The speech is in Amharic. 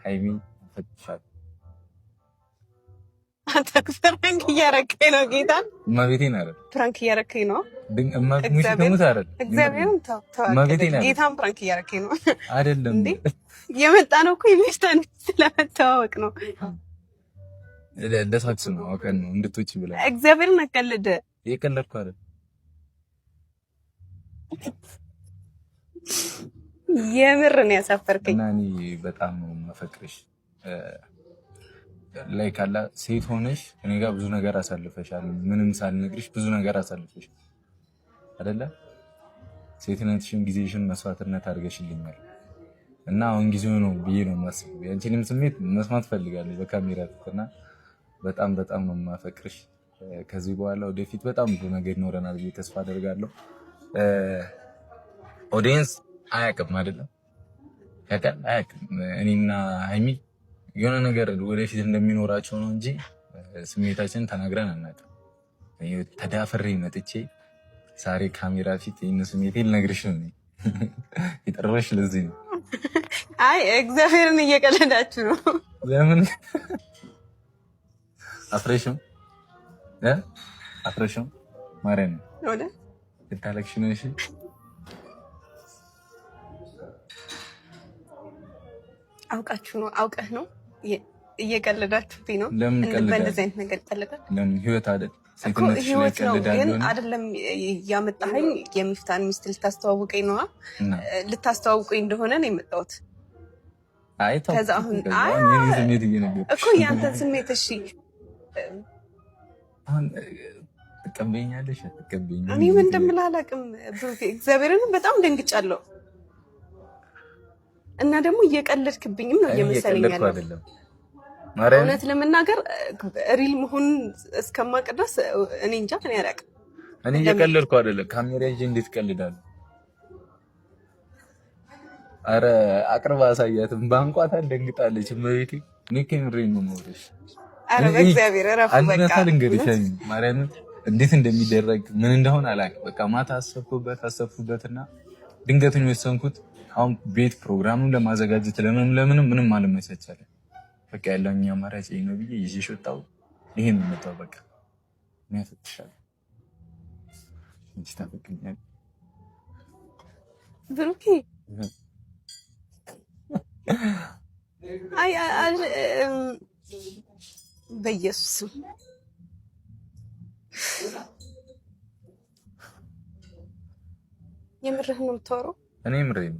ሃይሚ ፈትሻል። አንተ ፍራንክ እያረከኝ ነው ጌታ ማቤቴን አይደል? ፍራንክ እያረከኝ ነው። ሙሽ ተሙት አይደል? እግዚአብሔርን ማቤቴን አይደል? ጌታም ፍራንክ እያረከኝ ነው አይደለም እንዴ? የመጣ ነው እኮ የሚስታን ስለመተዋወቅ ነው። ለሳክስ ነው አውቀን ነው እንድትውጪ ብላ እግዚአብሔርን አቀልደ የቀለድኩ አይደል? የምር ነው ያሳፈርከኝ። እና እኔ በጣም ነው የማፈቅርሽ። ላይ ካላ ሴት ሆነሽ እኔ ጋር ብዙ ነገር አሳልፈሻል። ምንም ሳልነግርሽ ብዙ ነገር አሳልፈሽ አይደለ? ሴትነትሽን፣ ጊዜሽን መስዋዕትነት አድርገሽልኛል እና አሁን ጊዜው ነው ብዬ ነው የማስበው። ያንቺንም ስሜት መስማት ፈልጋለሁ በካሜራ ፊትና በጣም በጣም ነው የማፈቅርሽ። ከዚህ በኋላ ወደፊት በጣም ብዙ ነገር ይኖረናል ብዬ ተስፋ አደርጋለሁ። ኦዲየንስ አያውቅም አይደለም? ያውቃል አያውቅም? እኔና ሃይሚ የሆነ ነገር ወደፊት እንደሚኖራቸው ነው እንጂ ስሜታችንን ተናግረን አናውቅም። ተዳፍሬ መጥቼ ዛሬ ካሜራ ፊት ይህን ስሜቴን ልነግርሽ ነው የጠራሁሽ። ለዚህ ነው። አይ እግዚአብሔርን እየቀለዳችሁ ነው። ለምን አፍሬሽም አፍሬሽም ማርያም ወደ ልታለቅሽ ነው? እሺ አውቃችሁ ነው አውቀህ ነው እየቀለዳችሁብኝ ነው። ለምን ቀለዳችሁ? በእንደዚህ አይነት ነገር ይቀለዳል? ለምን ህይወት አይደል? ህይወት ነው ግን አይደለም። ያመጣኸኝ የሚፍታን ሚስት ልታስተዋውቀኝ ነዋ። ልታስተዋውቀኝ እንደሆነ ነው የመጣሁት። አይ ተው ከዛ አሁን የኔ ስሜት እየነገርኩሽ እኮ ያንተን ስሜት እሺ አሁን ትቀበይኛለሽ? አትቀበይኝም? እኔ ምን እንደምልህ አላውቅም ብሩኬ። እግዚአብሔርን በጣም ደንግጫለሁ እና ደግሞ እየቀለድክብኝም ነው እየመሰለኝ ያለው። እውነት ለመናገር ሪል መሆን እስከማውቅ ድረስ እኔ እንጃ። እኔ አላውቅም። እኔ እየቀለድኩ አይደለም። ካሜራ ይዤ እንዴት ቀልዳለሁ? አረ አቅርባ አሳያትም። ባንቋታ ደንግጣለች። እመቤቴ እኔ ከምሬን ነው የምወደሽ። አረ በእግዚአብሔር እረፍ በቃ። አንተ ልንገርሽ ማርያምን እንዴት እንደሚደረግ ምን እንደሆነ አላውቅም። በቃ ማታ አሰብኩበትና ድንገት ነው የወሰንኩት። አሁን ቤት ፕሮግራሙን ለማዘጋጀት ለምንም ምንም አልመሰቻለ። በቃ ያለኝ አማራጭ ይሄ ነው ብዬ ይዤሽ ወጣሁ። ይሄን ነው መጣው። በቃ ምን ያፈትሻል? እንጂ ታፈቅኛል ብሩኬ። አይ በኢየሱስ የምርህን ነው የምታወራው? እኔ ምሬን